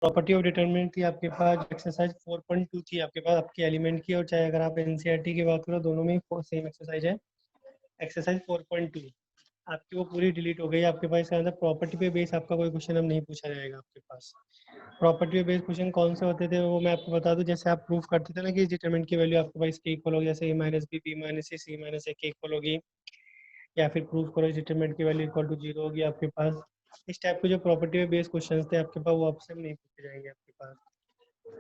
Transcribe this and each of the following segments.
Property of determinant थी आपके पास, exercise 4.2 थी आपके पास आपकी एलिमेंट की, और चाहे अगर आप एनसीईआरटी की बात करो दोनों में सेम एक्सरसाइज है। एक्सरसाइज 4.2 आपकी वो पूरी डिलीट हो गई आपके पास। इसके अंदर प्रॉपर्टी पे बेस आपका कोई क्वेश्चन अब नहीं पूछा जाएगा आपके पास। प्रॉपर्टी पे बेस क्वेश्चन कौन से होते थे वो मैं आपको बता दूं। जैसे आप प्रूफ करते थे ना कि इस डिटरमिनेंट की वैल्यू आपके पास के इक्वल होगी, जैसे a minus b b minus c minus a के इक्वल होगी, या फिर प्रूफ करो इस डिटरमिनेंट की वैल्यू इक्वल टू 0 होगी आपके पास। इस टाइप के जो प्रॉपर्टी पे बेस क्वेश्चन थे आपके पास वो आपसे नहीं पूछे जाएंगे आपके पास।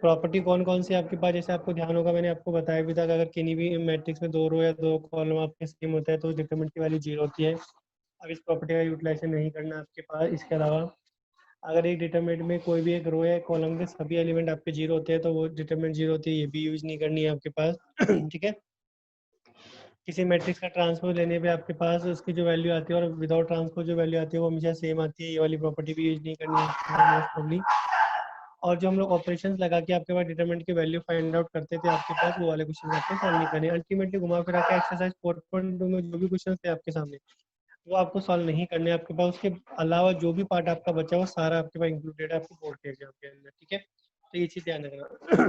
प्रॉपर्टी कौन कौन सी आपके पास, जैसे आपको ध्यान होगा मैंने आपको बताया भी था कि अगर किन्हीं भी मैट्रिक्स में 2 रो या 2 कॉलम आपके सेम होता है तो डिटरमिनेंट की वैल्यू 0 होती है। अब इस प्रॉपर्टी का यूटिलाइजेशन नहीं करना आपके पास। इसके अलावा अगर एक डिटरमिनेंट में कोई भी एक रो या कॉलम के सभी एलिमेंट आपके 0 होते हैं तो वो डिटरमिनेंट 0 होती है, ये भी यूज नहीं करनी है आपके पास। ठीक है। किसी मैट्रिक्स का ट्रांसपोज लेने पे आपके पास उसकी जो वैल्यू आती है और विदाउट ट्रांसपोज जो वैल्यू आती है वो हमेशा सेम आती है, ये वाली प्रॉपर्टी भी यूज नहीं करनी है मोस्ट प्रोबब्ली। और जो हम लोग ऑपरेशंस लगा के आपके पास डिटरमिनेंट की वैल्यू फाइंड आउट करते थे आपके पास, वो वाले क्वेश्चन आपको सॉल्व नहीं करने। अल्टीमेटली घुमा फिरा के एक्सरसाइज 4.2 में जो भी क्वेश्चन थे आपके सामने वो आपको सॉल्व नहीं करने आपके पास। उसके अलावा जो भी पार्ट आपका बचा वो सारा आपके पास इंक्लूडेड है आपके बोर्ड के एग्जाम के अंदर। ठीक है, तो ये चीज़ ध्यान रखना।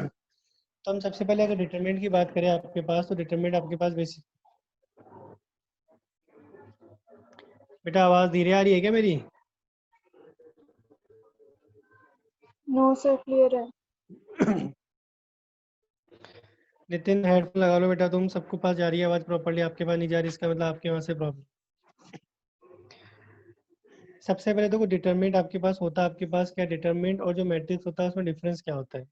तो हम सबसे पहले अगर डिटरमिनेंट की बात करें आपके पास, तो डिटरमिनेंट आपके पास बेसिक, बेटा आवाज़ धीरे आ रही है क्या मेरी? नो सर, क्लियर है। नितिन हेडफोन लगा लो बेटा, तुम सबको पास जा रही है आवाज़ प्रॉपर्ली, आपके पास नहीं जा रही, इसका मतलब आपके वहाँ से प्रॉब्लम। सबसे पहले देखो डिटरमिनेंट आपके पास होता है आपके पास क्या, डिटरमिनेंट और जो मैट्रिक्स होता है उसमें डिफरेंस क्या होता है।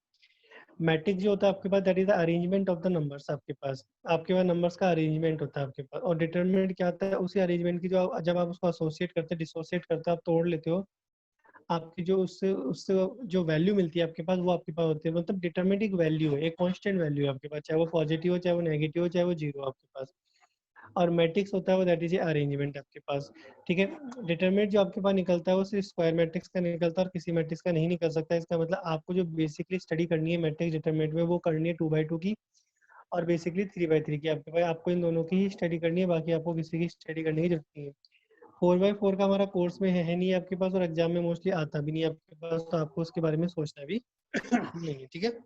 मैट्रिक्स जो होता है आपके पास that is the arrangement of the numbers. आपके पास नंबर्स का अरेंजमेंट होता है आपके पास, और डिटरमिनेंट क्या होता है, उसी अरेंजमेंट की जो जब आप उसको एसोसिएट करते हैं डिसोसिएट करते हो आप तोड़ लेते हो, आपकी जो उससे उससे जो वैल्यू मिलती है आपके पास वो आपके पास होती है। मतलब डिटरमिनेंट एक वैल्यू है, एक कांस्टेंट वैल्यू है आपके पास, चाहे वो पॉजिटिव हो चाहे वो नेगेटिव हो चाहे वो जीरो आपके पास। और मैट्रिक्स होता है वो दैट इज ए अरेंजमेंट आपके पास। ठीक है। डिटरमिनेंट जो आपके पास निकलता है वो सिर्फ स्क्वायर मैट्रिक्स का निकलता है और किसी मैट्रिक्स का नहीं निकल सकता। इसका मतलब आपको जो बेसिकली स्टडी करनी है मैट्रिक्स डिटरमिनेंट में वो करनी है 2/2 की और बेसिकली 3/3 की। आपके पास आपको इन दोनों की ही स्टडी करनी है, बाकी आपको किसी की स्टडी करने की जरूरत नहीं है। 4/4 का हमारा कोर्स में है नहीं आपके पास, और एग्जाम में मोस्टली आता भी नहीं है आपके पास, तो आपको उसके बारे में सोचना भी नहीं है। ठीक है।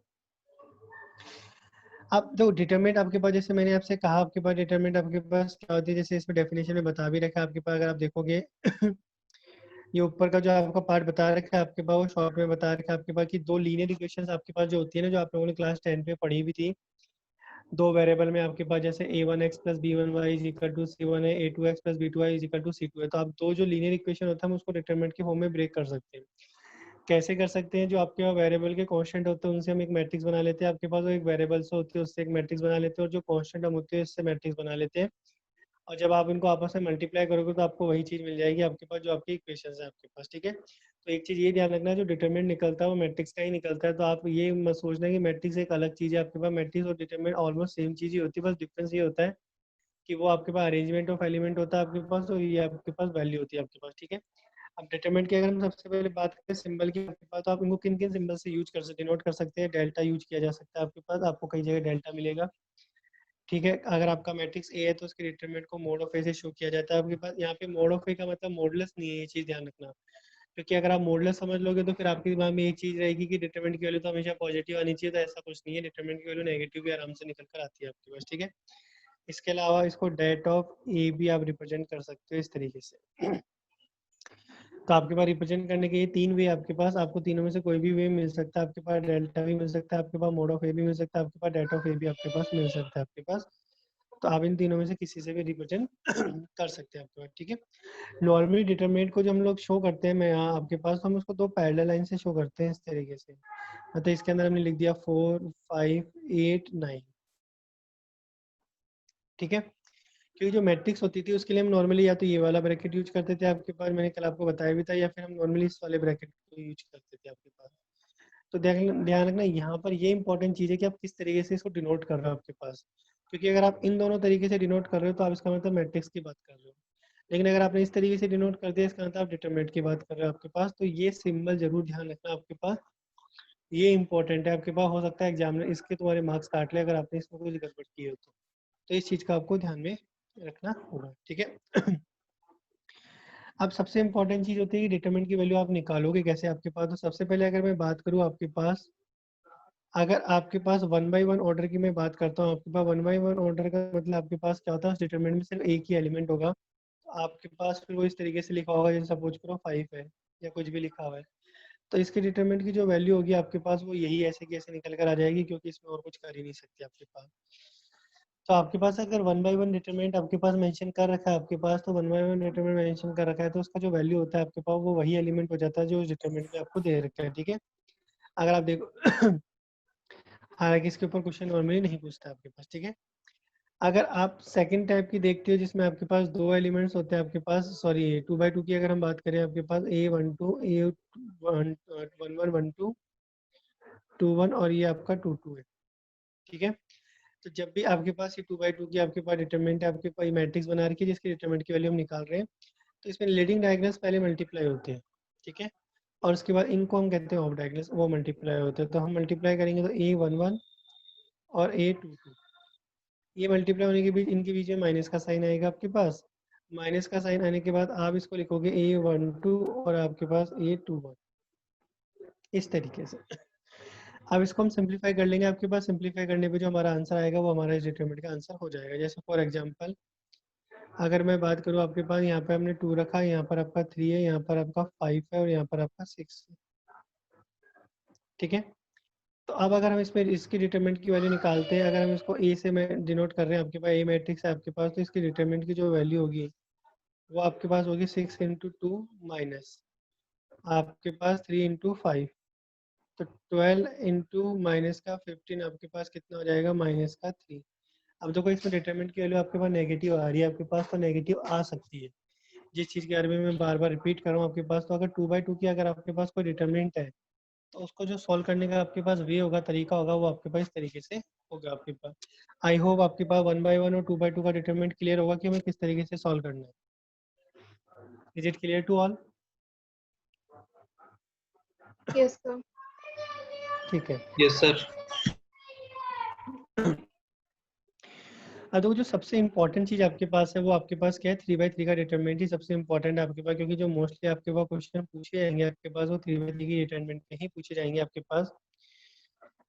अब जो डिटरमिनेंट आपके पास, जैसे मैंने आपसे कहा आपके पास डिटरमिनेंट आपके पास क्या होती है, जैसे इसमें डेफिनेशन में बता भी रखा है आपके पास, अगर आप देखोगे ये ऊपर का जो आपका पार्ट बता रखा है आपके पास वो शॉर्ट में बता रखा है आपके पास कि दो लीनियर इक्वेशंस आपके पास जो होती है ना, जो आप लोगों ने क्लास 10 में पढ़ी भी थी, दो वेरिएबल में आपके पास जैसे a1x plus b1y is equal to c1 है, a2x plus b2y is equal to c2 है। तो आप दो जो लीनियर इक्वेशन होता है हम उसको डिटरमिनेंट के फॉर्म में ब्रेक कर सकते हैं। कैसे कर सकते हैं, जो आपके पास वेरिएबल के कांस्टेंट होते हैं उनसे हम एक मैट्रिक्स बना लेते हैं, आपके पास वो एक वेरिएबल्स होती है उससे एक मैट्रिक्स बना लेते हैं, और जो कांस्टेंट हम होते हैं उससे मैट्रिक्स बना लेते हैं। और जब आप इनको आपस में मल्टीप्लाई करोगे तो आपको वही चीज़ मिल जाएगी आपके पास जो आपकी इक्वेशन है आपके पास। ठीक है। तो एक चीज़ ये ध्यान रखना है, जो डिटरमिनेंट निकलता है वो मैट्रिक्स का ही निकलता है। तो आप ये मत सोचना कि मैट्रिक्स एक अलग चीज़ है आपके पास, मैट्रिक्स और डिटरमिनेंट ऑलमोस्ट सेम चीज़ ही होती है, बस डिफरेंस ये होता है कि वो आपके पास अरेंजमेंट ऑफ एलिमेंट होता है आपके पास, और ये आपके पास वैल्यू होती है आपके पास। ठीक है। अब डिटरमिनेंट की अगर हम सबसे पहले बात करें सिंबल की आपके पास, तो आप इनको किन किन सिंबल से यूज कर सकते डिनोट कर सकते हैं। डेल्टा यूज किया जा सकता है आपके पास, आपको कई जगह डेल्टा मिलेगा। ठीक है। अगर आपका मैट्रिक्स ए है तो उसके डिटरमिनेंट को मोड ऑफ ए से शो किया जाता है आपके पास। यहाँ पे मोड ऑफ ए का मतलब मॉडुलस नहीं है, ये चीज़ ध्यान रखना, क्योंकि अगर आप मॉडुलस समझ लोगे तो फिर आपके दिमाग में एक चीज़ रहेगी कि डिटरमिनेंट की वैल्यू तो हमेशा पॉजिटिव आनी चाहिए, तो ऐसा कुछ नहीं है, डिटरमिनेंट की वैल्यू नेगेटिव भी आराम से निकल कर आती है आपके पास। ठीक है। इसके अलावा इसको डेट ऑफ ए भी आप रिप्रेजेंट कर सकते हो इस तरीके से। तो आपके पास रिप्रेजेंट करने के ये तीन वे आपके पास, आपको तीनों में से कोई भी वे मिल सकता है। आपके पास डेल्टा भी मिल सकता है, आपके पास मोड ऑफ ए भी मिल सकता है, आपके पास डेट ऑफ ए भी आपके पास मिल सकता है आपके पास। तो आप इन तीनों में से किसी से भी रिप्रेजेंट कर सकते हैं आपके पास। ठीक है। नॉर्मली डिटरमिनेंट को जो हम लोग शो करते हैं मैं यहाँ आपके पास, तो हम उसको दो पैरेलल लाइन से शो करते हैं इस तरीके से। मतलब इसके अंदर हमने लिख दिया 4 5 8 9। ठीक है। क्योंकि जो मैट्रिक्स होती थी उसके लिए हम नॉर्मली या तो ये वाला ब्रैकेट यूज करते थे आपके पास, मैंने कल आपको बताया भी था, या फिर हम नॉर्मली इस वाले ब्रैकेट को यूज करते थे आपके पास। तो ध्यान ध्यान रखना यहाँ पर ये इंपॉर्टेंट चीज़ है कि आप किस तरीके से इसको डिनोट कर रहे हो आपके पास, क्योंकि अगर आप इन दोनों तरीके से डिनोट कर रहे हो तो आप इसका मतलब मैट्रिक्स की बात कर रहे हो, लेकिन अगर आपने इस तरीके से डिनोट कर दिया इसका मतलब आप डिटरमिनेंट की बात कर रहे हो आपके पास। तो ये सिंबल जरूर ध्यान रखना आपके पास, ये इंपॉर्टेंट है आपके पास। हो सकता है एग्जाम में इसके तुम्हारे मार्क्स काट ले अगर आपने इसमें कोई गड़बड़ की हो तो इस चीज़ का आपको ध्यान में रखना होगा। ठीक है। अब सबसे इम्पोर्टेंट चीज होती है कि डिटरमिनेंट की वैल्यू आप निकालोगे कैसे आपके पास। तो सबसे पहले अगर मैं बात करूँ आपके पास, अगर आपके पास 1 by 1 ऑर्डर की मैं बात करता हूँ, आपके पास 1 by 1 ऑर्डर का मतलब आपके पास क्या होता है, उस डिटरमिनेंट में सिर्फ एक ही एलिमेंट होगा। तो आपके पास फिर वो इस तरीके से लिखा होगा, जैसे सपोज करो 5 है या कुछ भी लिखा हुआ है, तो इसके डिटरमिनेंट की जो वैल्यू होगी आपके पास वो यही ऐसे की ऐसे निकल कर आ जाएगी, क्योंकि इसमें और कुछ कर ही नहीं सकते आपके पास। तो आपके पास अगर 1 by 1 डिटरमिनेंट आपके पास मेंशन कर रखा है आपके पास, तो 1 by 1 डिटरमिनेंट मेंशन कर रखा है, तो उसका जो वैल्यू होता है आपके पास वो वही एलिमेंट हो जाता है जो उस डिटरमिनेंट में आपको दे रखा है। ठीक है, अगर आप देखो हालांकि इसके ऊपर क्वेश्चन नॉर्मली नहीं पूछता आपके पास। ठीक है, अगर आप सेकंड टाइप की देखते हो जिसमें आपके पास दो एलिमेंट्स होते हैं आपके पास, सॉरी 2 by 2 की अगर हम बात करें, आपके पास A12 A11 12 21 और ये आपका 22 है। ठीक है, तो जब भी आपके पास ये 2 by 2 की आपके पास डिटरमिनेंट है, आपके पास मैट्रिक्स बना रखी है जिसकी डिटरमिनेंट की वैल्यू हम निकाल रहे हैं, तो इसमें लीडिंग डायगोनल्स पहले मल्टीप्लाई होते हैं। ठीक है, और उसके बाद इनको हम कहते हैं ऑफ डायगोनल्स, वो मल्टीप्लाई होते हैं। तो हम मल्टीप्लाई करेंगे तो A11 और A22, ये मल्टीप्लाई होने के बीच इनके बीच में माइनस का साइन आएगा आपके पास। माइनस का साइन आने के बाद आप इसको लिखोगे A12 और आपके पास A21, इस तरीके से। अब इसको हम सिंप्लीफाई कर लेंगे, आपके पास सिंप्लीफाई करने पे जो हमारा आंसर आएगा वो हमारा इस डिटरमिनेंट का आंसर हो जाएगा। जैसे फॉर एग्जांपल अगर मैं बात करूँ, आपके पास यहाँ पे हमने 2 रखा, यहाँ पर आपका 3 है, यहाँ पर आपका 5 है और यहाँ पर आपका 6 है। ठीक है, तो अब अगर हम इसमें इसकी डिटरमिनेंट की वैल्यू निकालते हैं, अगर हम इसको ए से में डिनोट कर रहे हैं, आपके पास ए मैट्रिक्स है आपके पास, तो इसकी डिटरमिनेंट की जो वैल्यू होगी वो आपके पास होगी 6 × 2 माइनस आपके पास 3 × 5, तो 12 इंटू माइनस का 15 आपके पास कितना हो जाएगा, माइनस का 3। अब देखो इसमें डिटरमिनेंट की वैल्यू आपके पास नेगेटिव आ रही है आपके पास, तो नेगेटिव आ सकती है। जिस चीज़ के बारे में मैं बार बार रिपीट कर रहा हूँ आपके पास, तो अगर 2 by 2 की अगर आपके पास कोई डिटरमिनेंट है, तो उसको जो सॉल्व करने का आपके पास वे होगा, तरीका होगा, वो आपके पास इस तरीके से होगा आपके पास। आई होप आपके पास 1 by 1 और 2 by 2 का डिटरमिनेंट क्लियर होगा कि हमें किस तरीके से सॉल्व करना है। Is it clear to all? Yes, sir. ठीक है, यस सर। अब देखो जो सबसे इंपॉर्टेंट चीज आपके पास है वो आपके पास क्या है, 3 by 3 का डिटरमिनेंट ही सबसे इंपॉर्टेंट है आपके पास, क्योंकि जो मोस्टली आपके पास क्वेश्चन पूछे जाएंगे आपके पास वो 3 by 3 की डिटरमिनेंट में ही पूछे जाएंगे आपके पास।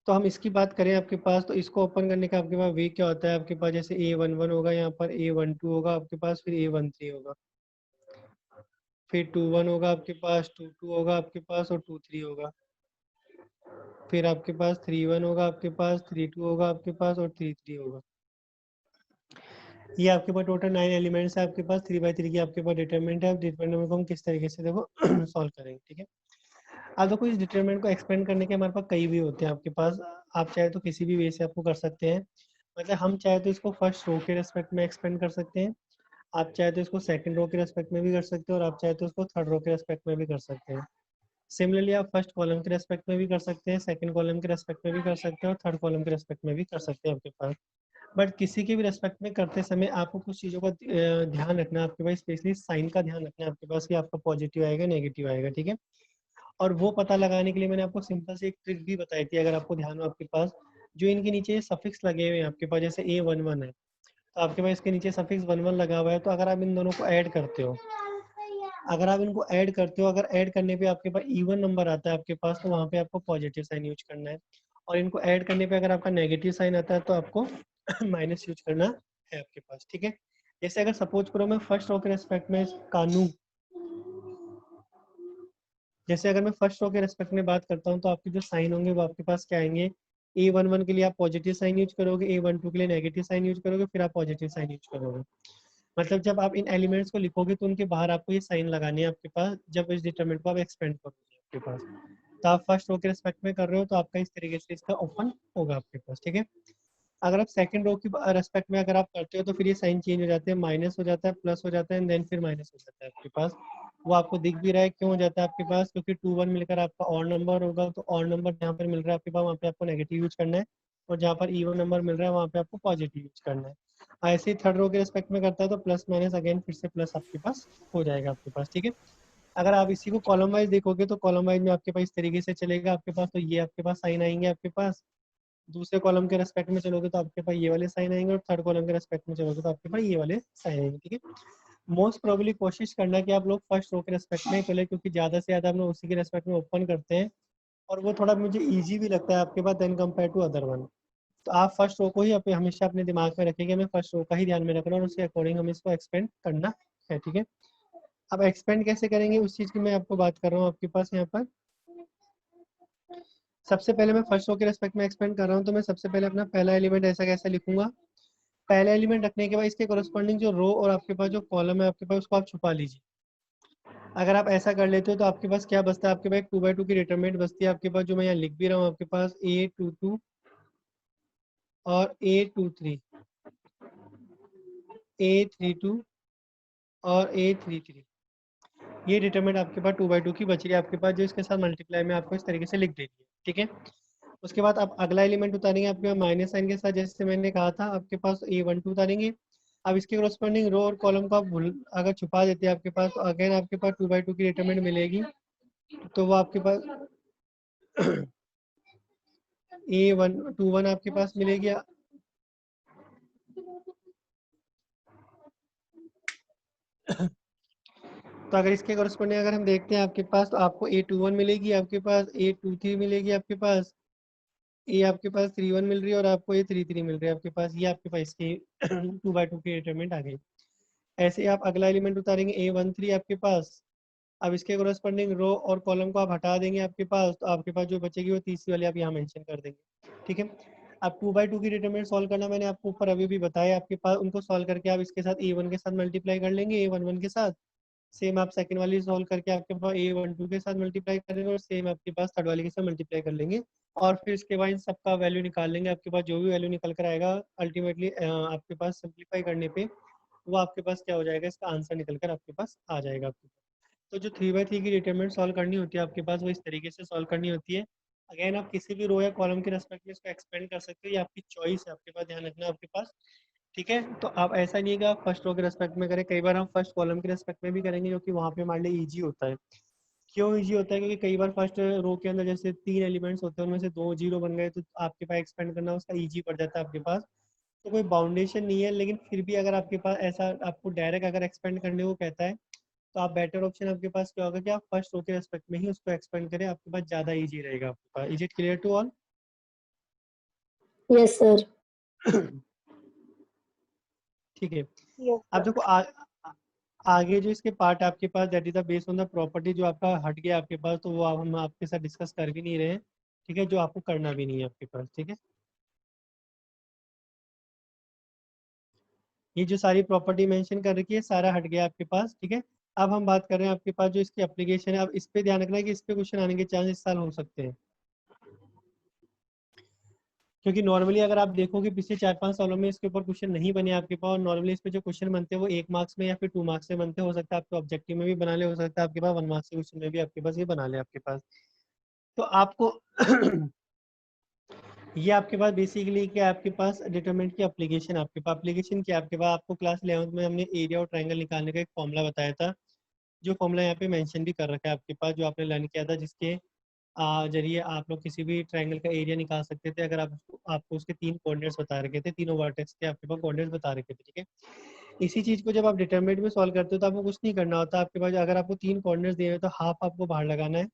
तो हम इसकी बात करें आपके पास, तो इसको ओपन करने का आपके पास वे क्या होता है, आपके पास जैसे A11 होगा, यहाँ पर A12 होगा आपके पास, फिर A13 होगा, फिर 21 होगा आपके पास, 22 होगा आपके पास और 23 होगा, फिर आपके पास 31 होगा आपके पास, 32 होगा आपके पास और 33 होगा। ये आपके पास टोटल 9 एलिमेंट्स है आपके पास, 3 by 3 की आपके पास डिटरमिनेंट है। अब डिटरमिनेंट को हम किस तरीके से देखो सॉल्व करेंगे। ठीक है, अब देखो इस डिटरमिनेंट को एक्सपेंड करने के हमारे पास कई भी होते हैं आपके पास, आप चाहे तो किसी भी वे से आपको कर सकते हैं। मतलब हम चाहे तो इसको फर्स्ट रो के रेस्पेक्ट में एक्सपेंड कर सकते हैं, आप चाहे तो इसको सेकंड रो के रेस्पेक्ट में भी कर सकते हैं, और आप चाहे तो इसको थर्ड रो के रेस्पेक्ट में भी कर सकते हैं। सिमिलरली आप फर्स्ट कॉलम के रेस्पेक्ट में भी कर सकते हैं, सेकंड कॉलम के रेस्पेक्ट में भी कर सकते हैं और थर्ड कॉलम के रेस्पेक्ट में भी कर सकते हैं आपके पास। बट किसी के भी रेस्पेक्ट में करते समय आपको कुछ चीज़ों का ध्यान रखना है आपके पास, स्पेशली साइन का ध्यान रखना है आपके पास कि आपका पॉजिटिव आएगा नेगेटिव आएगा। ठीक है, और वो पता लगाने के लिए मैंने आपको सिंपल से एक ट्रिक भी बताई थी, अगर आपको ध्यान हो आपके पास, जो इनके नीचे सफिक्स लगे हुए हैं आपके पास, जैसे A11 है तो आपके पास इसके नीचे सफिक्स 11 लगा हुआ है, तो अगर आप इन दोनों को ऐड करते हो, अगर आप इनको ऐड करते हो, अगर ऐड करने पे आपके पास इवन नंबर आता है आपके पास, तो वहाँ पे आपको पॉजिटिव साइन यूज करना है, और इनको ऐड करने पे अगर आपका नेगेटिव साइन आता है तो आपको माइनस यूज करना है आपके पास। ठीक है, जैसे अगर सपोज करो मैं फर्स्ट रो के रेस्पेक्ट में कानू, जैसे अगर मैं फर्स्ट रो के रेस्पेक्ट में बात करता हूँ, तो आपके जो साइन होंगे वो आपके पास क्या आएंगे, A11 के लिए आप पॉजिटिव साइन यूज करोगे, A12 के लिए नेगेटिव साइन यूज करोगे, फिर आप पॉजिटिव साइन यूज करोगे। मतलब जब आप इन एलिमेंट्स को लिखोगे तो उनके बाहर आपको ये साइन लगाने हैं आपके पास, जब इस डिटरमिनेंट को आप एक्सपेंड करोगे आपके पास। तो आप फर्स्ट रो के रेस्पेक्ट में कर रहे हो तो आपका इस तरीके से इसका ओपन होगा आपके पास। ठीक है, अगर आप सेकंड रो की रेस्पेक्ट में अगर आप करते हो तो फिर ये साइन चेंज हो जाते हैं, माइनस हो जाता है, प्लस हो जाता है, एंड देन फिर माइनस हो जाता है आपके पास। वो आपको दिख भी रहा है क्यों हो जाता है आपके पास, क्योंकि 2 1 मिलकर आपका और नंबर होगा, तो और नंबर जहाँ पर मिल रहा है आपके पास वहाँ पे आपको नेगेटिव यूज करना है, और जहाँ पर इवन नंबर मिल रहा है वहाँ पे आपको पॉजिटिव यूज करना है। ऐसे ही थर्ड रो के रेस्पेक्ट में करता है तो प्लस माइनस अगेन फिर से प्लस आपके पास हो जाएगा आपके पास। ठीक है, अगर आप इसी को कॉलम वाइज देखोगे तो कॉलम वाइज में आपके पास इस तरीके से चलेगा आपके पास, तो ये आपके पास साइन आएंगे आपके पास, दूसरे कॉलम के रेस्पेक्ट में चलोगे तो आपके पास ये वाले साइन आएंगे, और थर्ड कॉलम के रेस्पेक्ट में चलोगे तो आपके पास ये वाले साइन आएंगे। ठीक है, मोस्ट प्रोबेबली कोशिश करना कि आप लोग फर्स्ट रो के रेस्पेक्ट में ही खोलें, क्योंकि ज़्यादा से ज़्यादा हम लोग उसी के रेस्पेक्ट में ओपन करते हैं और वो थोड़ा मुझे ईजी भी लगता है आपके पास then compare to other one. तो आप फर्स्ट रो को ही हमेशा अपने दिमाग में रखेंगे, हमें फर्स्ट रो का ही ध्यान में रखना और उसके अकॉर्डिंग हमें इसको एक्सपेंड करना है, ठीक है। अब एक्सपेंड कैसे करेंगे उस चीज़ की मैं आपको बात कर रहा हूँ आपके पास यहाँ पर। सबसे पहले मैं फर्स्ट रो के रेस्पेक्ट में एक्सपेंड कर रहा हूँ, तो मैं सबसे पहले अपना पहला एलिमेंट ऐसा कैसे लिखूंगा। पहला एलिमेंट रखने के बाद इसके कोरस्पॉन्डिंग जो रो और आपके पास जो कॉलम है आपके पास, उसको आप छुपा लीजिए। अगर आप ऐसा कर लेते हो तो आपके पास क्या बचता है, आपके पास 2x2 की डिटरमिनेंट बचती है आपके पास, जो मैं यहाँ लिख भी रहा हूँ आपके पास A22 और A23, A32 और A33। ये डिटरमिनेंट आपके पास 2x2 की बच रही है आपके पास, जो इसके साथ मल्टीप्लाई में आपको इस तरीके से लिख देती है, ठीक है। उसके बाद आप अगला एलिमेंट उतारेंगे आपके पास माइनस साइन के साथ, जैसे मैंने कहा था आपके पास A12 उतारेंगे। अब इसके कोरस्पॉन्डिंग रो और कॉलम को आप अगर छुपा देते हैं आपके पास, तो अगेन आपके पास 2x2 की डिटरमिनेंट मिलेगी, तो वो आपके पास A21 आपके पास मिलेगी। तो अगर इसके कोरस्पॉन्डिंग अगर हम देखते हैं आपके पास, तो आपको A21 मिलेगी, आपके पास A23 मिलेगी, आपके पास आपके पास 31 मिल रही है और आपको A33 मिल रही है आपके पास। ये आपके पास इसकी 2x2 की डिटरमिनेंट आ गई। ऐसे ही आप अगला एलिमेंट उतारेंगे A13 आपके पास। अब इसके कोरस्पॉन्डिंग रो और कॉलम को आप हटा देंगे आपके पास, तो आपके पास जो बचेगी वो तीसरी वाली आप यहाँ मेंशन कर देंगे, ठीक है। अब 2x2 की डिटरमिनेंट सॉल्व करना मैंने आपको ऊपर अभी भी बताया आपके पास, उनको सॉल्व करके आप इसके साथ A1 के साथ मल्टीप्लाई कर लेंगे A11 के साथ। सेम आप सेकंड वाली सॉल्व करके आपके पास A12 के साथ मल्टीप्लाई करेंगे और सेम आपके पास थर्ड वाली के साथ मल्टीप्लाई कर लेंगे। और फिर इसके बाद इन सबका वैल्यू निकाल लेंगे, आपके पास जो भी वैल्यू निकल कर आएगा अल्टीमेटली आपके पास सिंप्लीफाई करने पे वो आपके पास क्या हो जाएगा, इसका आंसर निकल कर आपके पास आ जाएगा आपके पास। तो जो 3x3 की डिटरमिनेंट सॉल्व करनी होती है आपके पास, वो इस तरीके से सॉल्व करनी होती है। अगेन आप किसी भी रो या कॉलम के रेस्पेक्ट में इसको एक्सपेंड कर सकते हो, ये आपकी चॉइस है, आपके पास ध्यान रखना आपके पास, ठीक है। तो आप ऐसा नहीं है कि आप फर्स्ट रो के रेस्पेक्ट में करें, कई बार हम फर्स्ट कॉलम के रेस्पेक्ट में भी करेंगे, जो कि वहाँ पे हमारे लिए ईजी होता है। क्यों ईजी होता है, क्योंकि कई बार फर्स्ट रो के अंदर जैसे 3 एलिमेंट्स होते हैं, उनमें से 2 जीरो बन गए, तो आपके पास एक्सपेंड करना उसका ईजी पड़ जाता है आपके पास। तो कोई बाउंडेशन नहीं है, लेकिन फिर भी अगर आपके पास ऐसा आपको डायरेक्ट अगर एक्सपेंड करने को कहता है, तो आप बेटर ऑप्शन आपके पास क्या होगा कि आप फर्स्ट रो के रेस्पेक्ट में ही उसको एक्सपेंड करें, आपके पास ज़्यादा ईजी रहेगा आपके पास। Is it clear to all? Yes sir. ठीक है। यस अब सर। देखो आगे जो इसके पार्ट आपके पास that is the based on the property, जो आपका हट गया आपके पास, तो वो हम आपके साथ डिस्कस कर भी नहीं रहे हैं, ठीक है, जो आपको करना भी नहीं है आपके पास, ठीक है। ये जो सारी प्रॉपर्टी मेंशन कर रखी है सारा हट गया आपके पास, ठीक है। अब हम बात कर रहे हैं आपके पास जो इसकी एप्लीकेशन है, अब इस पे ध्यान रखना है कि इस पे क्वेश्चन आने के चांस इस साल हो सकते हैं, क्योंकि नॉर्मली अगर आप देखोगे पिछले 4-5 सालों में इसके ऊपर क्वेश्चन नहीं बने आपके पास, और नॉर्मली इस पे जो क्वेश्चन बनते हैं वो 1 मार्क्स में या फिर 2 मार्क्स में बनते हैं। हो सकता है आपके ऑब्जेक्टिव में भी बना ले, हो सकता है आपके पास 1 मार्क्स के क्वेश्चन में भी आपके पास ये बना ले आपके पास। तो आपको ये आपके पास बेसिकली क्या, आपके पास डिटरमिनेंट की एप्लीकेशन, आपके पास एप्लीकेशन क्या, आपके पास आपको क्लास 11th में हमने एरिया और ट्रायंगल निकालने का एक फॉर्मूला बताया था, जो फॉर्मूला यहाँ पे मेंशन भी कर रखा है आपके पास, जो आपने लर्न किया था, जिसके जरिए आप लोग किसी भी ट्रायंगल का एरिया निकाल सकते थे, अगर आपको उसके 3 कोऑर्डिनेट्स बता रखे थे, तीनों वर्टेक्स के आपके पास कोऑर्डिनेट्स बता रखे थे, ठीक है। इसी चीज को जब आप डिटरमिनेंट में सॉल्व करते हो तो आपको कुछ नहीं करना होता, आपके पास अगर आपको 3 कोऑर्डिनेट्स दिए हैं तो हाफ आपको बाहर लगाना है,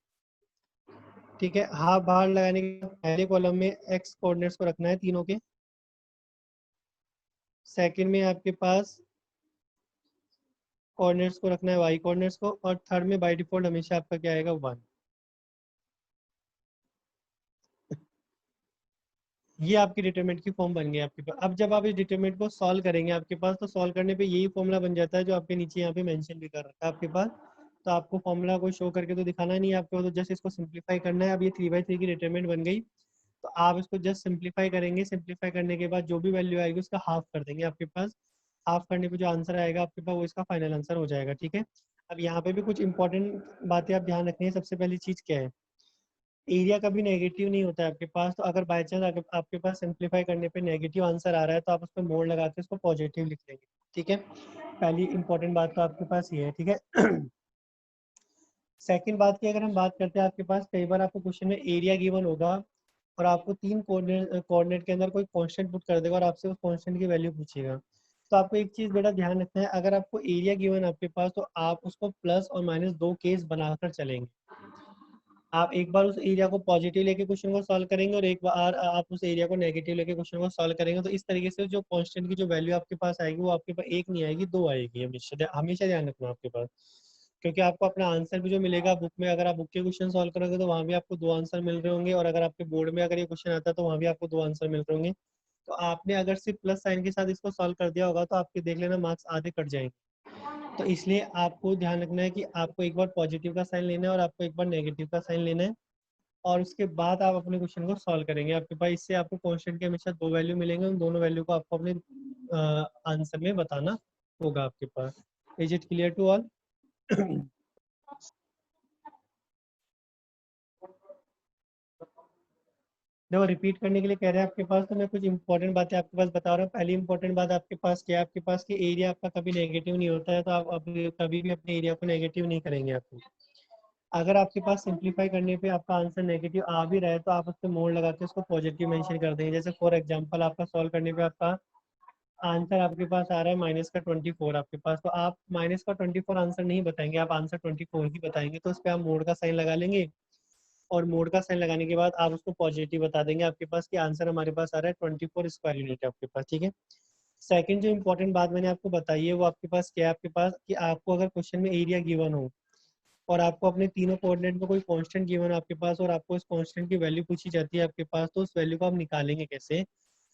ठीक है। हाफ बाहर लगाने के बाद पहले कॉलम में एक्स कोऑर्डिनेट्स को रखना है तीनों के, सेकंड में आपके पास कोऑर्डिनेट्स को रखना है वाई कोऑर्डिनेट्स को, और थर्ड में बाय डिफॉल्ट हमेशा आपका क्या आएगा 1। ये आपकी डिटरमिनेंट की फॉर्म बन गई आपके पास। अब जब आप इस डिटरमिनेंट को सॉल्व करेंगे आपके पास, तो सॉल्व करने पे यही फॉर्मूला बन जाता है जो आपके नीचे यहाँ पे मेंशन भी कर रखा है आपके पास। तो आपको फॉर्मूला को शो करके तो दिखाना नहीं है आपको, तो जस्ट इसको सिंप्लीफाई करना है। अब ये 3/3 की डिटरमिनेंट बन गई, तो आप इसको जस्ट सिंप्लीफाई करेंगे, सिंप्लीफाई करने के बाद जो भी वैल्यू आएगी उसका हाफ कर देंगे आपके पास। हाफ करने पे जो आंसर आएगा आपके पास वो इसका फाइनल आंसर हो जाएगा, ठीक है। अब यहाँ पे भी कुछ इंपॉर्टेंट बातें आप ध्यान रखनी है। सबसे पहली चीज़ क्या है, एरिया कभी नेगेटिव नहीं होता है आपके पास, तो अगर बाई चांस आपके पास सिंप्लीफाई करने पे नेगेटिव आंसर आ रहा है तो आप उस पर मोड़ लगा के उसको पॉजिटिव लिख लेंगे, ठीक है। पहली इंपॉर्टेंट बात तो आपके पास ये है, ठीक है। सेकंड बात की अगर हम बात करते हैं, आपके पास कई बार आपको क्वेश्चन में एरिया गिवन होगा और आपको 3 कोऑर्डिनेट के अंदर कोई कांस्टेंट पुट कर देगा और आपसे उस कांस्टेंट की वैल्यू पूछेगा। तो आपको एक चीज बेटा ध्यान रखना है, अगर आपको एरिया गिवन आपके पास तो आप उसको प्लस और माइनस दो केस बनाकर चलेंगे। आप एक बार उस एरिया को पॉजिटिव लेके क्वेश्चन को सॉल्व करेंगे और एक बार आप उस एरिया को नेगेटिव लेके क्वेश्चन को सॉल्व करेंगे। तो इस तरीके से जो कांस्टेंट की जो वैल्यू आपके पास आएगी वो आपके पास एक नहीं आएगी, दो आएगी। हमेशा हमेशा ध्यान रखना आपके पास, क्योंकि आपको अपना आंसर भी जो मिलेगा बुक में, अगर आप बुक के क्वेश्चन सॉल्व करोगे तो वहाँ भी आपको दो आंसर मिल रहे होंगे, और अगर आपके बोर्ड में अगर ये क्वेश्चन आता है तो वहाँ भी आपको दो आंसर मिल रहे होंगे। तो आपने अगर सिर्फ प्लस साइन के साथ इसको सॉल्व कर दिया होगा तो आपके देख लेना मार्क्स आधे कट जाएंगे। तो इसलिए आपको ध्यान रखना है कि आपको एक बार पॉजिटिव का साइन लेना है और आपको एक बार नेगेटिव का साइन लेना है, और उसके बाद आप अपने क्वेश्चन को सॉल्व करेंगे। आपके पास इससे आपको कांस्टेंट के हमेशा दो वैल्यू मिलेंगे, उन दोनों वैल्यू को आपको अपने आंसर में बताना होगा आपके पास। Is it clear to all? देखो रिपीट करने के लिए कह रहे हैं आपके पास, तो मैं कुछ इंपॉर्टेंट बातें आपके पास बता रहा हूँ। पहली इंपॉर्टेंट बात आपके पास क्या है, आपके पास कि एरिया आपका कभी नेगेटिव नहीं होता है, तो आप कभी भी अपने एरिया को नेगेटिव नहीं करेंगे। आपको अगर आपके पास सिंप्लीफाई करने पे आपका आंसर नेगेटिव आ भी रहा है तो आप उस पर मोड़ लगा के उसको पॉजिटिव मेंशन कर देंगे। जैसे फॉर एग्जांपल आपका सॉल्व करने पे आपका आंसर आपके पास आ रहा है -24 आपके पास, तो आप -24 आंसर नहीं बताएंगे, आप आंसर 24 ही बताएंगे। तो उस पर आप मोड़ का साइन लगा लेंगे, और मोड का साइन लगाने के बाद आप उसको पॉजिटिव बता देंगे आपके पास कि आंसर हमारे पास आ रहा है 24 स्क्वायर यूनिट है आपके पास। ठीक है। सेकंड जो इंपॉर्टेंट बात मैंने आपको बताई है वो आपके पास क्या है, आपके पास कि आपको अगर क्वेश्चन में एरिया गिवन हो और आपको अपने तीनों कोऑर्डिनेट में कोई कांस्टेंट गिवन है आपके पास, और आपको उस कांस्टेंट की वैल्यू पूछी जाती है आपके पास, तो उस वैल्यू को आप निकालेंगे कैसे।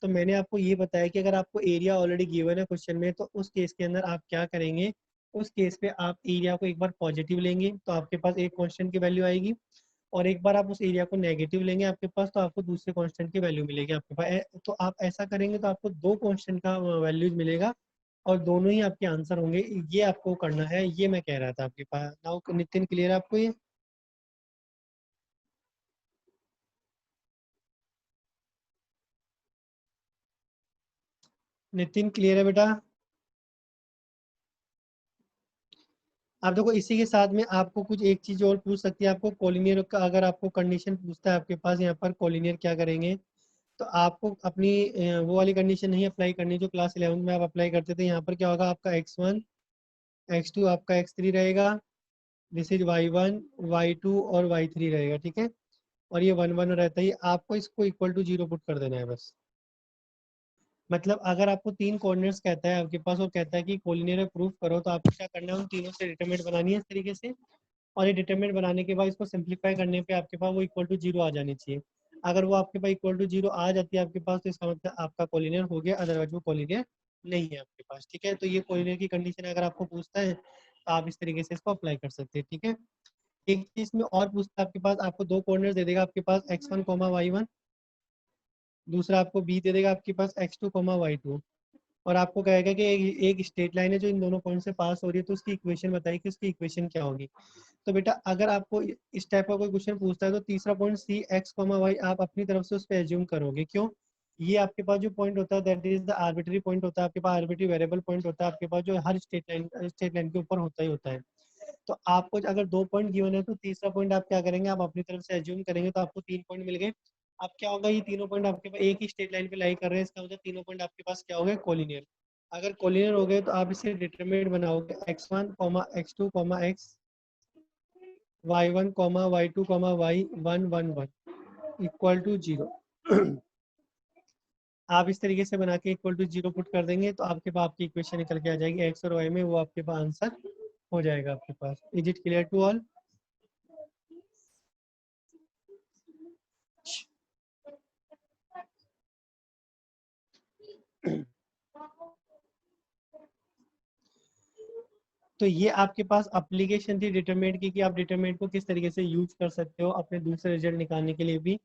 तो मैंने आपको ये बताया कि अगर आपको एरिया ऑलरेडी गिवन है क्वेश्चन में, तो उस केस के अंदर आप क्या करेंगे, उस केस पे आप एरिया को एक बार पॉजिटिव लेंगे तो आपके पास एक कांस्टेंट की वैल्यू आएगी, और एक बार आप उस एरिया को नेगेटिव लेंगे आपके पास तो आपको दूसरे कांस्टेंट की वैल्यू मिलेगी आपके पास। तो आप ऐसा करेंगे तो आपको दो कांस्टेंट का वैल्यूज मिलेगा, और दोनों ही आपके आंसर होंगे। ये आपको करना है, ये मैं कह रहा था आपके पास। नाउ नितिन क्लियर है आपको ये? नितिन क्लियर है बेटा? आप देखो इसी के साथ में आपको कुछ एक चीज और पूछ सकती है आपको, कोलिनियर का अगर आपको कंडीशन पूछता है आपके पास यहाँ पर कोलिनियर क्या करेंगे, तो आपको अपनी वो वाली कंडीशन नहीं अप्लाई करनी जो क्लास 11 में आप अप्लाई करते थे। यहाँ पर क्या होगा, आपका x1 x2 आपका x3 रहेगा, दिस इज y1 y2 और y3 रहेगा। ठीक है, और ये 1 1 रहता ही, आपको इसको इक्वल टू 0 पुट कर देना है बस। मतलब अगर आपको तीन कोऑर्डिनेट्स कहता है आपके पास और कहता है कि कोलिनियर प्रूफ करो, तो आपको क्या करना है, उन तीनों से डिटरमिनेंट बनानी है इस तरीके से, और ये डिटरमिनेंट बनाने के बाद इसको सिंप्लीफाई करने पे आपके पास वो इक्वल टू 0 आ जानी चाहिए। अगर वो आपके पास इक्वल टू 0 आ जाती है आपके पास, तो इसका मतलब आपका कोलिनियर हो गया, अदरवाइज वो कोलिनियर नहीं है आपके पास। ठीक है, तो ये कोलिनियर की कंडीशन अगर आपको पूछता है तो आप इस तरीके से इसको अप्लाई कर सकते हैं। ठीक है, एक चीज में और पूछता है आपके पास, आपको दो कोऑर्डिनेट दे देगा आपके पास x1 y1, दूसरा आपको b दे देगा आपके पास x2 y2, और आपको कहेगा कि एक स्ट्रेट लाइन है जो इन दोनों पॉइंट से पास हो रही है, तो उसकी इक्वेशन बताइए कि उसकी इक्वेशन क्या होगी। तो बेटा अगर आपको इस टाइप का कोई क्वेश्चन पूछता है तो तीसरा point c x comma y आप अपनी तरफ से उस पर एज्यूम करोगे। क्यों? ये आपके पास जो पॉइंट होता है that is the arbitrary point होता है, आपके पास आर्बिट्री वेरिएबल पॉइंट होता है आपके पास, जो हर स्टेट लाइन के ऊपर होता ही होता है। तो आपको अगर दो पॉइंट गिवन है तो तीसरा पॉइंट आप क्या करेंगे, आप अपनी तरफ से एज्यूम करेंगे, तो आपको तीन पॉइंट मिल गए। अब क्या होगा, ये तीनों पॉइंट आपके पास एक ही स्ट्रेट लाइन पे लाई कर रहे हैं, इसका मतलब तीनों पॉइंट आपके पास क्या हो गए, कोलिनियर। अगर कोलिनियर हो गए तो आप इसे डिटरमिनेंट बनाओगे x1 x2 x y1 y2 y1 equal to 0। आप इस तरीके से बना के इक्वल टू 0 पुट कर देंगे तो आपके पास आपकी इक्वेशन निकल के आ जाएगी एक्स और वाई में, वो आपके पास आंसर हो जाएगा आपके पास। Is it clear to all? तो ये आपके पास एप्लीकेशन थी डिटरमिनेंट की, कि आप डिटरमिनेंट को किस तरीके से यूज कर सकते हो अपने दूसरे रिजल्ट निकालने के लिए भी।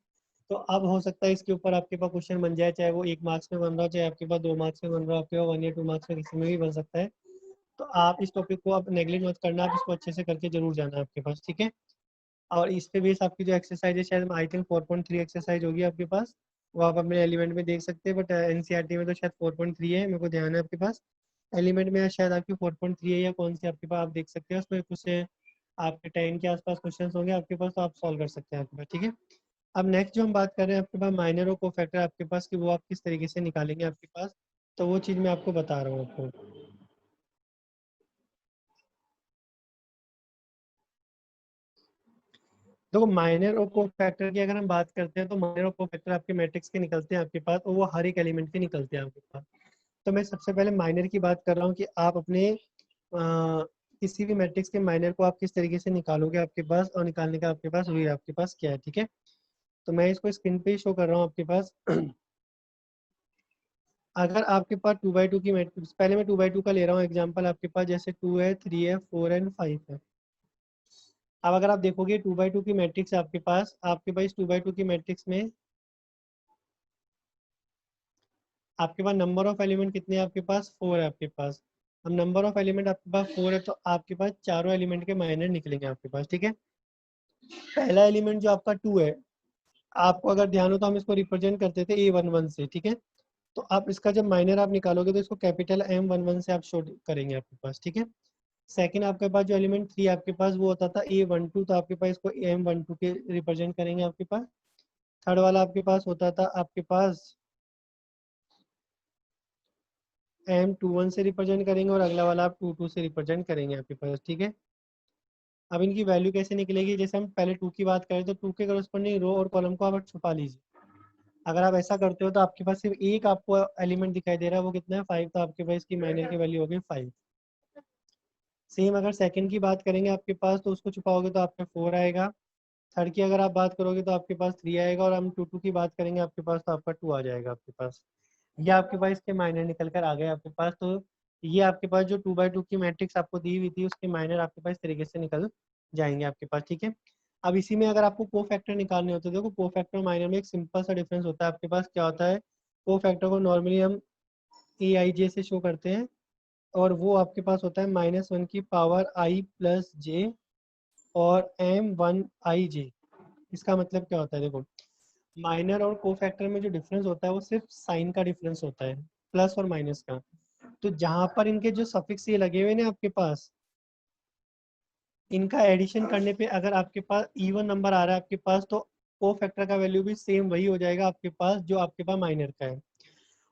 तो अब हो सकता है इसके ऊपर आपके पास क्वेश्चन बन जाए, चाहे वो 1 मार्क्स में बन रहा हो, चाहे आपके पास 2 मार्क्स में बन रहा हो, आपके पास 1 या 2 मार्क्स में किसी में भी बन सकता है। तो आप इस टॉपिक को आप नेग्लेक्ट मत करना, आप इसको अच्छे से करके जरूर जाना आपके पास। ठीक है, और इस पे बेस आपकी जो एक्सरसाइज है शायद आई थिंक 4.3 एक्सरसाइज होगी आपके पास, वो आप अपने एलिमेंट में देख सकते हैं। बट एनसीईआरटी में तो शायद 4.3 है, मेरे को ध्यान है आपके पास। एलिमेंट में शायद आपकी 4.3 है या कौन सी आपके पास, आप देख सकते हैं उसमें कुछ आपके 10 के आसपास क्वेश्चन होंगे आपके पास, तो आप सॉल्व कर सकते हैं आपके पास। ठीक है, अब नेक्स्ट जो हम बात कर रहे हैं आपके पास माइनर और कोफैक्टर आपके पास, कि वो आप किस तरीके से निकालेंगे आपके पास। तो वो चीज़ मैं आपको बता रहा हूँ आपको। देखो माइनर और कोफैक्टर की अगर हम बात करते हैं तो माइनर और कोफैक्टर आपके मैट्रिक्स के निकलते हैं आपके पास, और वो हर एक एलिमेंट के निकलते हैं आपके पास। तो मैं सबसे पहले माइनर की बात कर रहा हूँ कि आप अपने किसी भी मैट्रिक्स के माइनर को आप किस तरीके से निकालोगे आपके पास, और निकालने का आपके पास वे आपके पास क्या है, ठीक है। तो मैं इसको स्क्रीन पे शो कर रहा हूँ आपके पास। अगर आपके पास 2x2 की मैट्रिक्स, पहले मैं 2x2 का ले रहा हूँ एग्जांपल, आपके पास जैसे 2 है, 3 है, 4 एंड 5 है। अब अगर आप देखोगे 2x2 की मैट्रिक्स आपके पास 2x2 की मैट्रिक्स में आपके पास नंबर ऑफ एलिमेंट कितने हैं, आपके पास 4 है आपके पास। अब नंबर ऑफ एलिमेंट आपके पास 4 है, तो आपके पास चारों एलिमेंट के माइनर निकलेंगे आपके पास, ठीक है। पहला एलिमेंट जो आपका 2 है, आपको अगर ध्यान हो तो हम इसको रिप्रेजेंट करते थे A11 से, ठीक है। तो आप इसका जब माइनर आप निकालोगे तो इसको कैपिटल M11 से आप शो करेंगे आपके पास, ठीक है। सेकंड आपके पास जो एलिमेंट 3 आपके पास वो होता था A12, तो आपके पास इसको M12 के रिप्रेजेंट करेंगे आपके पास। थर्ड वाला आपके पास होता था आपके पास M21 से रिप्रेजेंट करेंगे, और अगला वाला आप 22 से रिप्रेजेंट करेंगे आपके पास, ठीक है। अब इनकी वैल्यू कैसे निकलेगी, जैसे हम पहले 2 की बात करें तो 2 के करस्पॉन्डिंग रो और कॉलम को आप छुपा लीजिए। अगर आप ऐसा करते हो तो आपके पास सिर्फ एक आपको एलिमेंट दिखाई दे रहा है, वो कितना है 5, तो आपके पास इसकी माइनर की वैल्यू हो गई 5। सेम अगर सेकंड की बात करेंगे आपके पास, तो उसको छुपाओगे तो आपका 4 आएगा। थर्ड की अगर आप बात करोगे तो आपके पास 3 आएगा, और हम 2 की बात करेंगे आपके पास तो आपका 2 आ जाएगा आपके पास। ये आपके पास इसके माइनर निकल कर आ गए आपके पास। तो ये आपके पास जो 2x2 की मैट्रिक्स आपको दी हुई थी उसके माइनर आपके पास इस तरीके से निकल जाएंगे आपके पास, ठीक है। अब इसी में अगर आपको कोफैक्टर निकालने होते हैं, देखो कोफैक्टर माइनर में एक सिंपल सा डिफरेंस होता है आपके पास। क्या होता है, कोफैक्टर को नॉर्मली हम AIJ से शो करते हैं, और वो आपके पास होता है -1 की पावर I प्लस जे और M1IJ। इसका मतलब क्या होता है, देखो माइनर और कोफैक्टर में जो डिफरेंस होता है वो सिर्फ साइन का डिफरेंस होता है, प्लस और माइनस का। तो जहां पर इनके जो सफिक्स ये लगे हुए ना आपके पास, इनका एडिशन करने पे अगर आपके पास इवन नंबर आ रहा है आपके पास, तो कोफैक्टर का वैल्यू भी सेम वही हो जाएगा आपके पास जो आपके पास माइनर का है।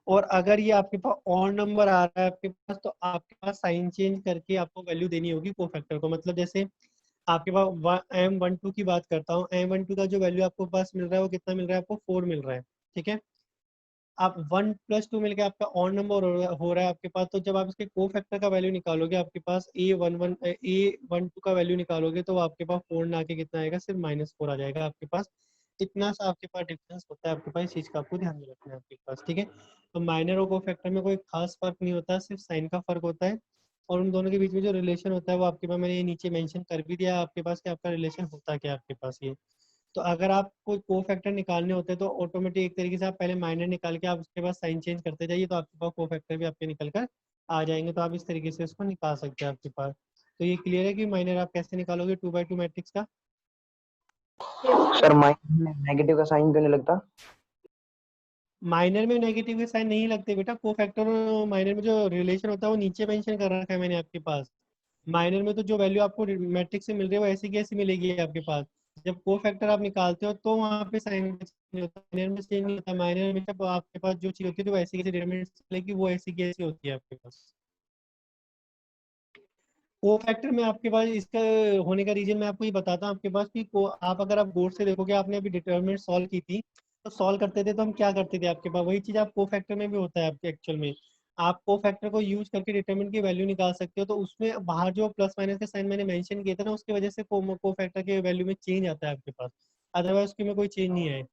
और अगर ये आपके पास ऑड नंबर आ रहा है आपके पास, तो आपके पास साइन चेंज करके आपको वैल्यू देनी होगी कोफैक्टर को। मतलब जैसे आपके पास M12 की बात करता हूँ, M12 का जो वैल्यू आपको पास मिल रहा है वो कितना मिल रहा है, आपको 4 मिल रहा है, ठीक है। आप 1 + 2 मिलकर आपका ऑड नंबर हो रहा है आपके पास। तो जब आप इसके को फैक्टर का वैल्यू निकालोगे आपके पास A12 का वैल्यू निकालोगे, तो आपके पास 4 ना के कितना आएगा, सिर्फ -4 आ जाएगा आपके पास। इतना सा आपके पास डिफरेंस होता है आपके पास, इस चीज़ का आपको ध्यान में रखना है आपके पास, ठीक है। तो माइनर और को फैक्टर में कोई खास फर्क नहीं होता, सिर्फ साइन का फर्क होता है। और उन दोनों के बीच में जो रिलेशन होता है वो आपके पास मैंने ये नीचे मेंशन कर भी दिया आपके पास कि आपका रिलेशन होता क्या है आपके पास ये। तो अगर आपको को फैक्टर निकालने होते हैं तो ऑटोमेटिक एक तरीके से आप पहले माइनर निकाल के आप उसके बाद साइन चेंज करते जाइए, तो आपके पास को फैक्टर भी आपके निकल कर आ जाएंगे। तो आप इस तरीके से उसको निकाल सकते हैं आपके पास। तो ये क्लियर है कि माइनर आप कैसे निकालोगे 2x2 मैट्रिक्स का। Yes, सर माइनस में नेगेटिव का साइन क्यों नहीं लगता? माइनर में नेगेटिव के साइन नहीं लगते बेटा, को फैक्टर और माइनर में जो रिलेशन होता है वो नीचे मेंशन कर रखा है मैंने आपके पास। माइनर में तो जो वैल्यू आपको मैट्रिक्स से मिल रही है वो ऐसी की ऐसी मिलेगी आपके पास। जब को फैक्टर आप निकालते हो तो वहाँ पे साइन नहीं होता, माइनर में चेंज नहीं होता। माइनर में जब आपके पास जो चीज होती है तो वो ऐसी कैसी डिटरमिनेंट मिलेगी, वो ऐसी की ऐसी होती है आपके पास। को फैक्टर में आपके पास इसका होने का रीजन मैं आपको ये बताता हूँ आपके पास कि आप अगर आप बोर्ड से देखोगे, आपने अभी डिटरमिनेंट सॉल्व की थी, तो सॉल्व करते थे तो हम क्या करते थे आपके पास, वही चीज आप को फैक्टर में भी होता है आपके एक्चुअल में। आप को फैक्टर को यूज करके डिटरमिनेंट की वैल्यू निकाल सकते हो, तो उसमें बाहर जो प्लस माइनस के साइन मैंने मेंशन किए थे ना, उसकी वजह से को फैक्टर के वैल्यू में चेंज आता है आपके पास, अदरवाइज उसके में कोई चेंज नहीं है।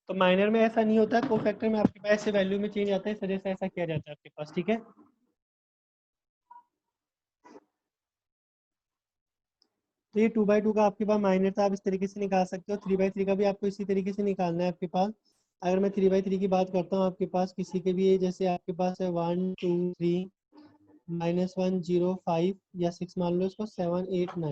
तो माइनर में ऐसा नहीं होता, को फैक्टर में आपके पास ऐसे वैल्यू में चेंज आता है, इस वजह से ऐसा किया जाता है आपके पास, ठीक है। तो ये 2x2 का आपके पास माइनर था, आप इस तरीके से निकाल सकते हो। 3x3 का भी आपको इसी तरीके से निकालना है आपके पास। अगर मैं 3x3 की बात करता हूँ आपके पास किसी के भी, जैसे आपके पास है 1 2 3 -1 0 5 या 6 मान लो इसको, 7 8 9।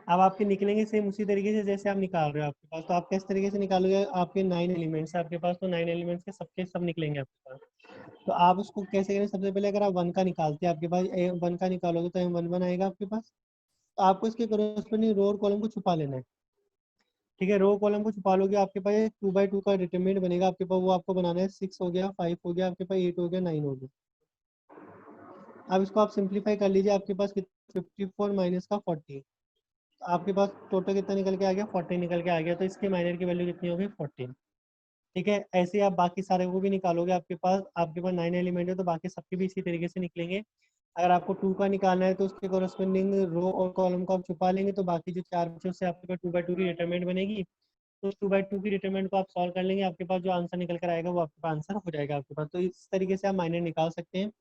अब आपके निकलेंगे सेम उसी तरीके से जैसे आप निकाल रहे हो आपके पास। तो आप किस तरीके से निकालोगे, आपके 9 एलिमेंट्स है आपके पास, तो 9 एलिमेंट्स के सबके सब निकलेंगे आपके पास। तो आप उसको कैसे करें, सबसे पहले अगर आप 1 का निकालते हैं आपके पास, 1 का निकालोगे तो M11 आएगा आपके पास। तो आपको इसके करस्पॉन्डिंग रो और कॉलम को छुपा लेना है। ठीक है। रो कॉलम को छुपा लोगे, आपके पास 2x2 का डिटरमिनेंट बनेगा आपके पास, वो आपको बनाना है। 6 हो गया, 5 हो गया, आपके पास 8 हो गया, 9 हो गया। अब इसको आप सिंप्लीफाई कर लीजिए, आपके पास 54 माइनस का 40, आपके पास टोटल कितना निकल के आ गया, 40 निकल के आ गया। तो इसके माइनर की वैल्यू कितनी होगी, 14। ठीक है। ऐसे ही आप बाकी सारे को भी निकालोगे, आपके पास 9 एलिमेंट है, तो बाकी सबके भी इसी तरीके से निकलेंगे। अगर आपको 2 का निकालना है तो उसके कॉरस्पॉन्डिंग रो और कॉलम को आप छुपा लेंगे, तो बाकी जो 4 बचे उससे आपके पास 2x2 की डिटरमिनेंट बनेगी। तो 2x2 की डिटरमिनेंट को आप सॉल्व कर लेंगे, आपके पास जो आंसर निकल कर आएगा वो आपके पास आंसर हो जाएगा आपके पास। तो इस तरीके से आप माइनर निकाल सकते हैं।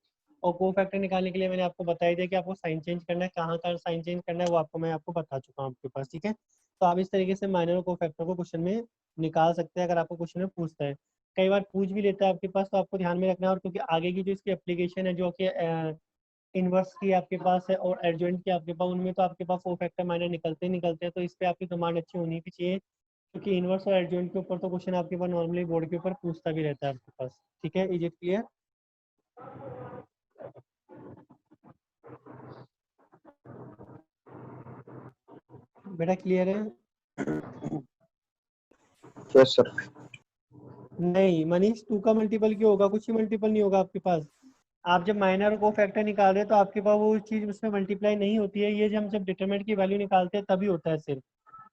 और को फैक्टर निकालने के लिए मैंने आपको बताई दिया कि आपको साइन चेंज करना है, कहाँ का साइन चेंज करना है वो मैं आपको बता चुका हूँ आपके पास। ठीक है। तो आप इस तरीके से माइनर और को फैक्टर को क्वेश्चन में निकाल सकते हैं, अगर आपको क्वेश्चन में पूछता है। कई बार पूछ भी लेता है आपके पास, तो आपको ध्यान में रखना है। और क्योंकि आगे की जो इसकी एप्लीकेशन है, जो कि इनवर्स की आपके पास है और एडजॉइंट की आपके पास, उनमें तो आपके पास 4 फैक्टर माइनर निकलते ही निकलते हैं। तो इस पे आपकी कमांड अच्छी होनी भी चाहिए, क्योंकि इनवर्स और एडजॉइंट के ऊपर तो क्वेश्चन आपके पास नॉर्मली बोर्ड के ऊपर पूछता भी रहता है आपके पास। ठीक है। Is it clear? बेटा क्लियर है? Yes sir. नहीं मनीष, 2 का मल्टीपल क्यों होगा, कुछ ही मल्टीपल नहीं होगा आपके पास। आप जब माइनर को फैक्टर निकाल रहे हैं तो आपके पास वो चीज़ उसमें मल्टीप्लाई नहीं होती है। ये जब डिटरमिनेंट की वैल्यू निकालते हैं तभी होता है सिर्फ।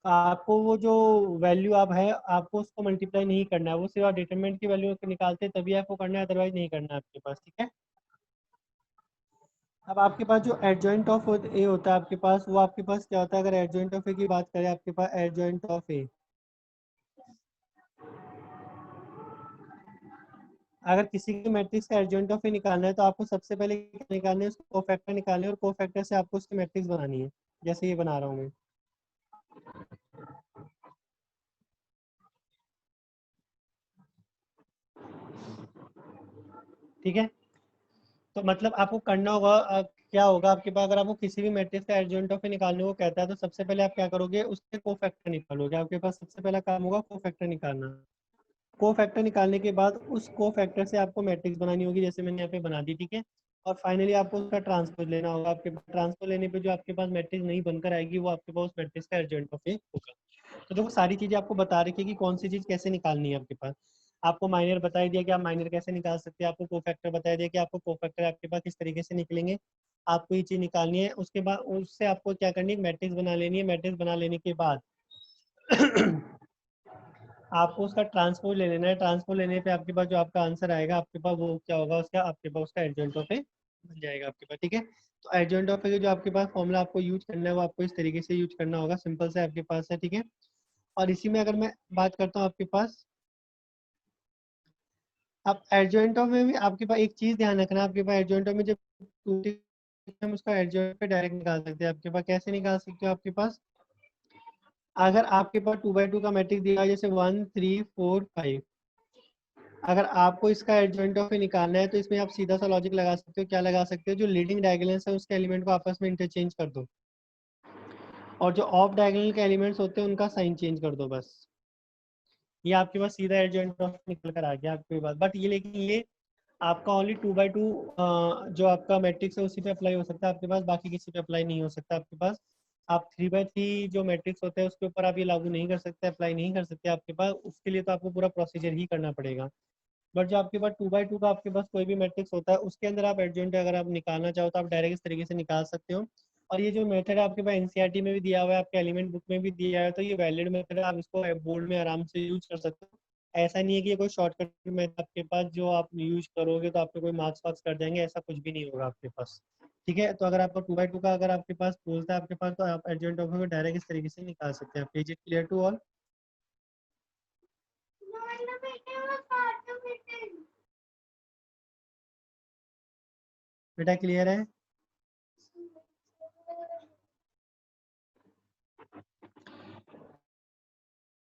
आपको वो जो वैल्यू आप है, आपको उसको मल्टीप्लाई नहीं करना है, वो सिर्फ आप डिटरमिनेंट की वैल्यू निकालते हैं तभी आपको करना है, अदरवाइज नहीं करना है आपके पास। ठीक है। अब आपके पास जो एडजॉइंट ऑफ ए होता है आपके पास, वो आपके पास क्या होता है, अगर एडजॉइंट ऑफ ए की बात करें, आपके पास एडजॉइंट ऑफ ए, अगर किसी के मैट्रिक्स का एडजॉइंट ऑफ ए निकालना है तो आपको सबसे पहले क्या निकालना है, उसको कोफैक्टर निकालने और कोफैक्टर से आपको उसकी मैट्रिक्स बनानी है, जैसे ये बना रहा हूँ मैं। ठीक है। तो मतलब आपको करना होगा, क्या होगा आपके पास, अगर आपको किसी भी मैट्रिक्स का एडजॉइंट ऑफ ए निकालने को कहता है तो सबसे पहले आप क्या करोगे, उसके कोफैक्टर निकालोगे। आपके पास सबसे पहला काम होगा कोफैक्टर निकालना। कोफैक्टर निकालने के बाद उस कोफैक्टर से आपको मैट्रिक्स बनानी होगी, जैसे मैंने यहाँ पे बना दी। ठीक है। और फाइनली आपको उसका ट्रांसपोज लेना होगा। आपके ट्रांसपोज लेने पे जो आपके पास मैट्रिक्स नहीं बनकर आएगी, वो आपके पास उस मैट्रिक्स का एडजॉइंट ऑफ ए होगा। तो देखो सारी चीजें आपको बता रखी है कि कौन सी चीज कैसे निकालनी है आपके पास। आपको माइनर बता दिया कि आप माइनर कैसे निकाल सकते हैं, आपको कोफैक्टर बता दिया कि आपको कोफैक्टर आपके पास किस तरीके से निकलेंगे। आपको ये चीज निकालनी है, उसके बाद उससे आपको क्या करनी है, मैट्रिक्स बना लेनी है। मैट्रिक्स बना लेने के बाद आपको उसका ट्रांसपोज ले लेना है। ट्रांसपोज लेने पे आपके पास जो आपका आंसर आएगा, आपके पास वो क्या होगा, उसका आपके पास उसका एडजॉइंट ऑफ ए बन जाएगा आपके पास। ठीक है। तो एडजॉइंट ऑफ ए जो आपके पास फॉर्मूला आपको यूज करना है, वो आपको इस तरीके से यूज करना होगा, सिंपल से आपके पास है। ठीक है। और इसी में अगर मैं बात करता हूँ आपके पास, अब एडजॉइंट ऑफ में भी आपके पास एक चीज ध्यान रखना, आपके पास एडजॉइंट ऑफ में जब हम उसका एडजॉइंट पे डायरेक्ट निकाल सकते हैं। आपके पास कैसे निकाल सकते हो, आपके पास अगर आपके पास 2x2 का मैट्रिक्स दिया है, जैसे 1 3 4 5, अगर आपको इसका एडजॉइंट ऑफ निकालना है तो इसमें आप सीधा सा लॉजिक लगा सकते हो। क्या लगा सकते हो, जो लीडिंग डायगोनल्स है उसके एलिमेंट को आपस में इंटरचेंज कर दो, और जो ऑफ डायगोनल के एलिमेंट्स होते हैं उनका साइन चेंज कर दो, बस। ये आपके पास सीधा एडजॉइंट ऑफ निकल कर आ गया आपके पास। बट ये, लेकिन ये आपका ओनली 2x2 जो आपका मैट्रिक्स है उसी पे अप्लाई हो सकता है आपके पास, बाकी किसी पे अप्लाई नहीं हो सकता आपके पास। आप 3x3 जो मैट्रिक्स होते हैं उसके ऊपर आप ये लागू नहीं कर सकते, अप्लाई नहीं कर सकते आपके पास। उसके लिए तो आपको पूरा प्रोसीजर ही करना पड़ेगा। बट जो आपके पास 2x2 का आपके पास कोई भी मैट्रिक्स होता है, उसके अंदर आप एडजॉइंट अगर आप निकालना चाहो तो आप डायरेक्ट इस तरीके से निकाल सकते हो। और ये जो मेथड है आपके पास एनसीईआरटी में भी दिया हुआ है, आपके एलिमेंट बुक में भी दिया है, तो ये वैलिड मेथड है, आप इसको बोर्ड में आराम से यूज कर सकते हो। ऐसा नहीं है कि ये कोई शॉर्टकट मेथड आपके पास जो आप यूज करोगे तो आपको कोई मार्क्स वार्क्स कर जाएंगे, ऐसा कुछ भी नहीं होगा आपके पास। ठीक है। तो अगर आपको 2x2 का अगर आपके पास बोलता है आपके पास, तो आप एडजॉइंट ऑफ को डायरेक्ट इस तरीके से निकाल सकते हैं। Is it clear to all? बेटा क्लियर है?